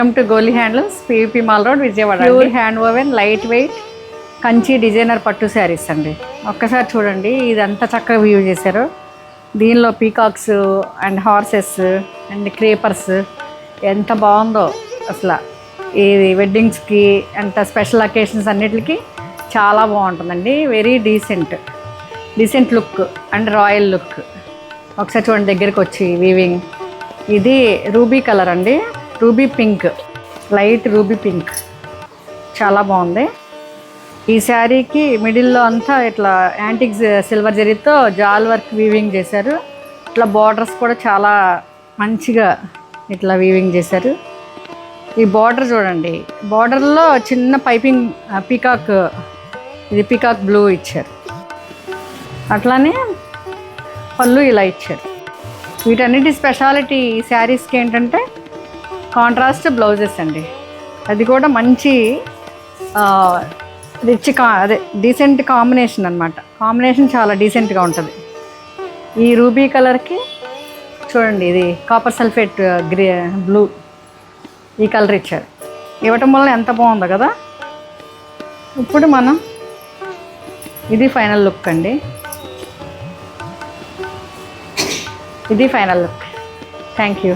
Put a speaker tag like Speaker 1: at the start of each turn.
Speaker 1: Welcome to Goli handlooms, PVP mall road, Vijayawada. Pure hand woven light weight Kanchi designer పట్టు శారీస్ అండి. ఒక్కసారి చూడండి, ఇదంతా చక్కగా వ్యూ చేశారు. దీనిలో peacocks and horses and creepers ఎంత బాగుందో అసలు. ఇది వెడ్డింగ్స్కి అంత స్పెషల్ అకేషన్స్ అన్నిటికీ చాలా బాగుంటుందండి. Very decent look and royal look. ఒకసారి చూడండి దగ్గరికి వచ్చి వీవింగ్. ఇది రూబీ కలర్ అండి, ruby pink, light ruby pink, చాలా బాగుంది. ఈ శారీకి మిడిల్లో అంతా ఇట్లా యాంటిక్ సిల్వర్ జరీతో జాల్ వర్క్ వీవింగ్ చేశారు. ఇట్లా బార్డర్స్ కూడా చాలా మంచిగా ఇట్లా వీవింగ్ చేశారు. ఈ బార్డర్ చూడండి, బార్డర్లో చిన్న పైపింగ్ పీకాక్, ఇది పీకాక్ బ్లూ ఇచ్చారు. అట్లానే పళ్ళు ఇలా ఇచ్చారు. వీటన్నిటి స్పెషాలిటీ ఈ శారీస్కి ఏంటంటే కాంట్రాస్ట్ బ్లౌజెస్ అండి. అది కూడా మంచి రిచ్ అదే డీసెంట్ కాంబినేషన్ అనమాట. కాంబినేషన్ చాలా డీసెంట్గా ఉంటుంది. ఈ రూబీ కలర్కి చూడండి, ఇది కాపర్ సల్ఫేట్ బ్లూ, ఈ కలర్ ఇచ్చారు. ఇవ్వటం వల్ల ఎంత బాగుందో కదా. ఇప్పుడు మనం ఇది ఫైనల్ లుక్ అండి. ఇది ఫైనల్ లుక్. Thank you.